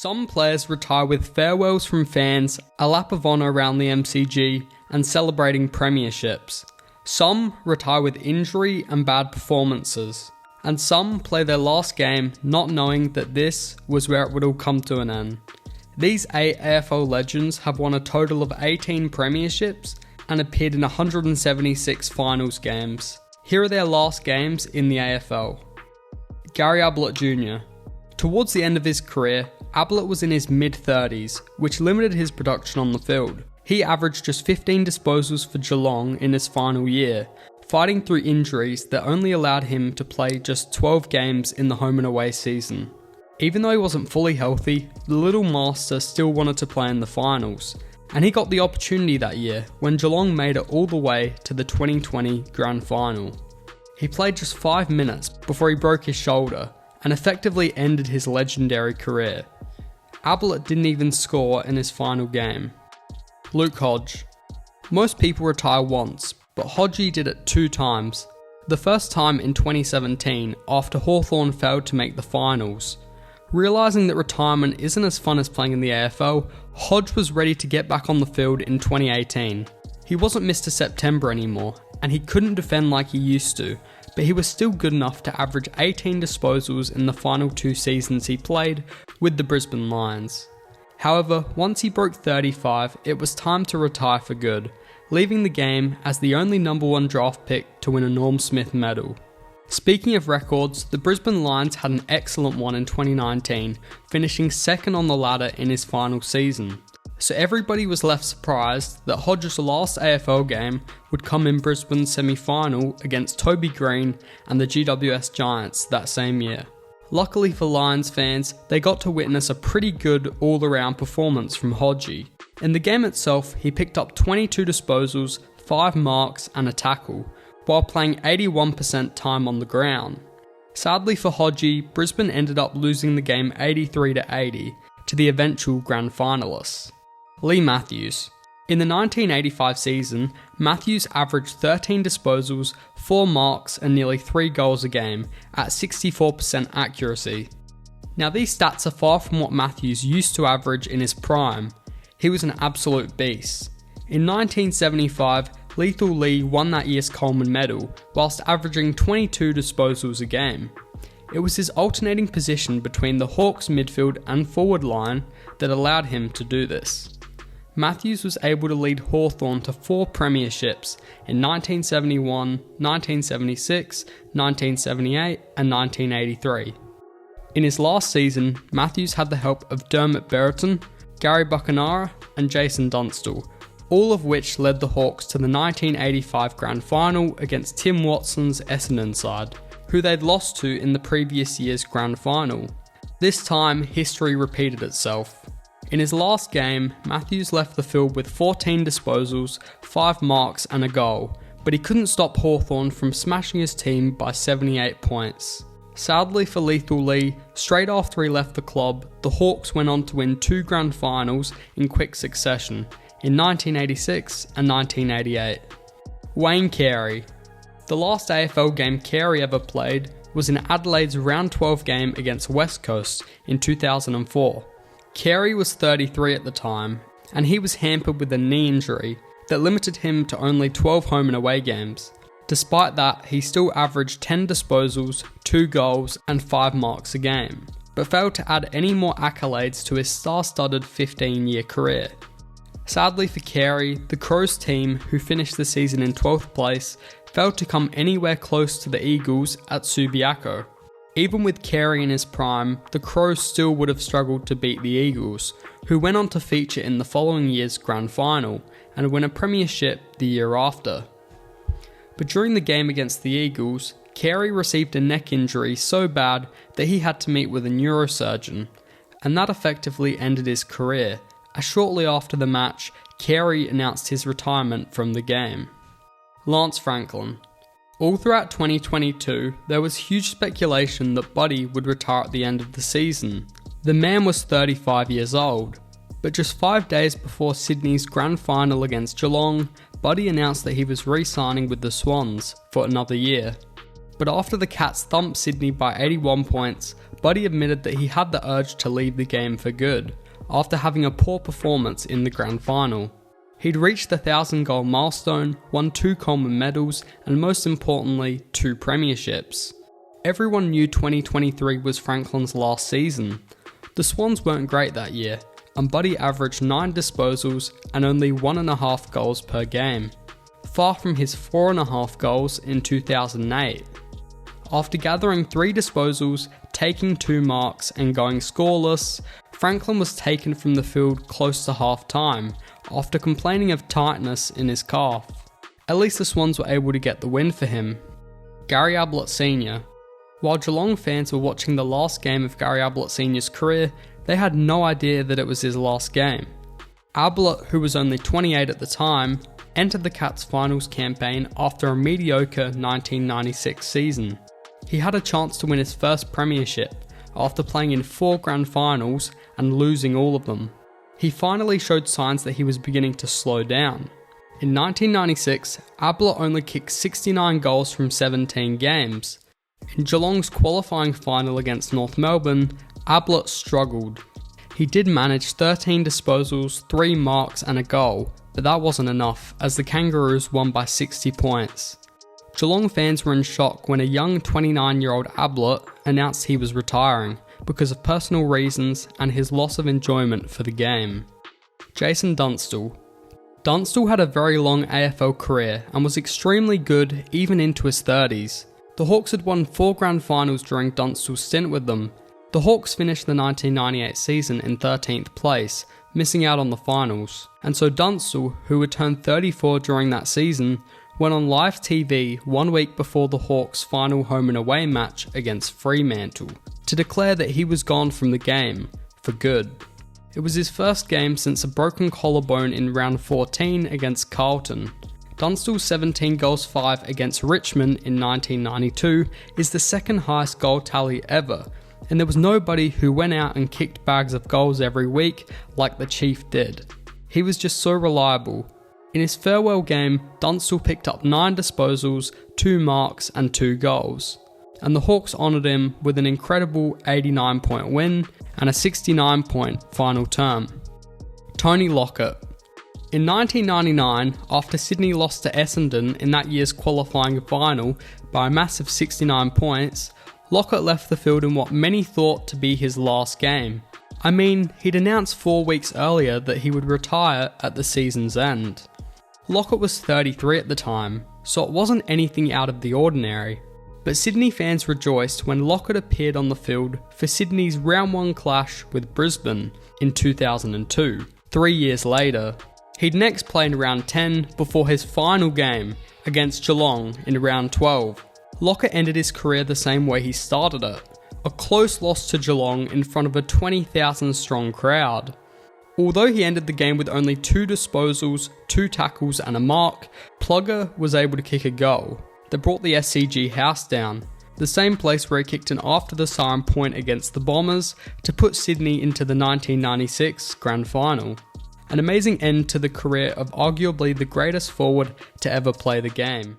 Some players retire with farewells from fans, a lap of honour around the MCG, and celebrating premierships. Some retire with injury and bad performances. And some play their last game not knowing that this was where it would all come to an end. These 8 AFL legends have won a total of 18 premierships and appeared in 176 finals games. Here are their last games in the AFL. Carey Ablett Jr. Towards the end of his career, Ablett was in his mid-30s, which limited his production on the field. He averaged just 15 disposals for Geelong in his final year, fighting through injuries that only allowed him to play just 12 games in the home and away season. Even though he wasn't fully healthy, the little master still wanted to play in the finals, and he got the opportunity that year when Geelong made it all the way to the 2020 Grand Final. He played just 5 minutes before he broke his shoulder and effectively ended his legendary career. Ablett didn't even score in his final game. Luke Hodge. Most people retire once, but Hodge did it 2 times. The first time in 2017 after Hawthorn failed to make the finals. Realising that retirement isn't as fun as playing in the AFL, Hodge was ready to get back on the field in 2018. He wasn't Mr. September anymore, and he couldn't defend like he used to, but he was still good enough to average 18 disposals in the final 2 seasons he played with the Brisbane Lions. However, once he broke 35, it was time to retire for good, leaving the game as the only number 1 draft pick to win a Norm Smith medal. Speaking of records, the Brisbane Lions had an excellent one in 2019, finishing second on the ladder in his final season. So everybody was left surprised that Hodge's last AFL game would come in Brisbane's semi-final against Toby Green and the GWS Giants that same year. Luckily for Lions fans, they got to witness a pretty good all-around performance from Hodge. In the game itself, he picked up 22 disposals, 5 marks and a tackle, while playing 81% time on the ground. Sadly for Hodge, Brisbane ended up losing the game 83-80 to the eventual grand finalists. Lee Matthews. In the 1985 season, Matthews averaged 13 disposals, 4 marks and nearly 3 goals a game at 64% accuracy. Now these stats are far from what Matthews used to average in his prime. He was an absolute beast. In 1975, Lethal Lee won that year's Coleman medal whilst averaging 22 disposals a game. It was his alternating position between the Hawks midfield and forward line that allowed him to do this. Matthews was able to lead Hawthorn to 4 premierships in 1971, 1976, 1978 and 1983. In his last season, Matthews had the help of Dermot Brereton, Gary Buckenara and Jason Dunstall, all of which led the Hawks to the 1985 Grand Final against Tim Watson's Essendon side, who they'd lost to in the previous year's Grand Final. This time, history repeated itself. In his last game, Matthews left the field with 14 disposals, 5 marks and a goal, but he couldn't stop Hawthorn from smashing his team by 78 points. Sadly for Lethal Lee, straight after he left the club, the Hawks went on to win 2 grand finals in quick succession, in 1986 and 1988. Wayne Carey. The last AFL game Carey ever played was in Adelaide's round 12 game against West Coast in 2004. Carey was 33 at the time, and he was hampered with a knee injury that limited him to only 12 home and away games. Despite that, he still averaged 10 disposals, 2 goals and 5 marks a game, but failed to add any more accolades to his star-studded 15-year career. Sadly for Carey, the Crows team, who finished the season in 12th place, failed to come anywhere close to the Eagles at Subiaco. Even with Carey in his prime, the Crows still would have struggled to beat the Eagles, who went on to feature in the following year's Grand Final and win a premiership the year after. But during the game against the Eagles, Carey received a neck injury so bad that he had to meet with a neurosurgeon, and that effectively ended his career, as shortly after the match, Carey announced his retirement from the game. Lance Franklin. All throughout 2022, there was huge speculation that Buddy would retire at the end of the season. The man was 35 years old, but just 5 days before Sydney's grand final against Geelong, Buddy announced that he was re-signing with the Swans for another year. But after the Cats thumped Sydney by 81 points, Buddy admitted that he had the urge to leave the game for good, after having a poor performance in the grand final. He'd reached the 1,000-goal milestone, won 2 Coleman medals, and most importantly, 2 premierships. Everyone knew 2023 was Franklin's last season. The Swans weren't great that year, and Buddy averaged 9 disposals and only 1.5 goals per game, far from his 4.5 goals in 2008. After gathering 3 disposals, taking 2 marks and going scoreless, Franklin was taken from the field close to half-time after complaining of tightness in his calf. At least the Swans were able to get the win for him. Gary Ablett Sr. While Geelong fans were watching the last game of Gary Ablett Sr.'s career, they had no idea that it was his last game. Ablett, who was only 28 at the time, entered the Cats finals campaign after a mediocre 1996 season. He had a chance to win his first premiership after playing in 4 grand finals and losing all of them. He finally showed signs that he was beginning to slow down. In 1996, Ablett only kicked 69 goals from 17 games. In Geelong's qualifying final against North Melbourne, Ablett struggled. He did manage 13 disposals, 3 marks and a goal, but that wasn't enough as the Kangaroos won by 60 points. Geelong fans were in shock when a young 29-year-old Ablett announced he was retiring because of personal reasons and his loss of enjoyment for the game. Jason Dunstall. Dunstall had a very long AFL career and was extremely good even into his 30s. The Hawks had won 4 grand finals during Dunstall's stint with them. The Hawks finished the 1998 season in 13th place, missing out on the finals, and so Dunstall, who would turn 34 during that season, went on live TV 1 week before the Hawks' final home and away match against Fremantle to declare that he was gone from the game, for good. It was his first game since a broken collarbone in round 14 against Carlton. Dunstall's 17 goals 5 against Richmond in 1992 is the second highest goal tally ever, and there was nobody who went out and kicked bags of goals every week like the Chief did. He was just so reliable. In his farewell game, Dunstall picked up 9 disposals, 2 marks and 2 goals, and the Hawks honoured him with an incredible 89-point win and a 69-point final term. Tony Lockett. In 1999, after Sydney lost to Essendon in that year's qualifying final by a massive 69 points, Lockett left the field in what many thought to be his last game. I mean, he'd announced 4 weeks earlier that he would retire at the season's end. Lockett was 33 at the time, so it wasn't anything out of the ordinary. But Sydney fans rejoiced when Lockett appeared on the field for Sydney's round 1 clash with Brisbane in 2002, 3 years later. He'd next played in round 10 before his final game against Geelong in round 12. Lockett ended his career the same way he started it, a close loss to Geelong in front of a 20,000 strong crowd. Although he ended the game with only 2 disposals, 2 tackles and a mark, Plugger was able to kick a goal that brought the SCG house down, the same place where he kicked an after the siren point against the Bombers to put Sydney into the 1996 grand final. An amazing end to the career of arguably the greatest forward to ever play the game.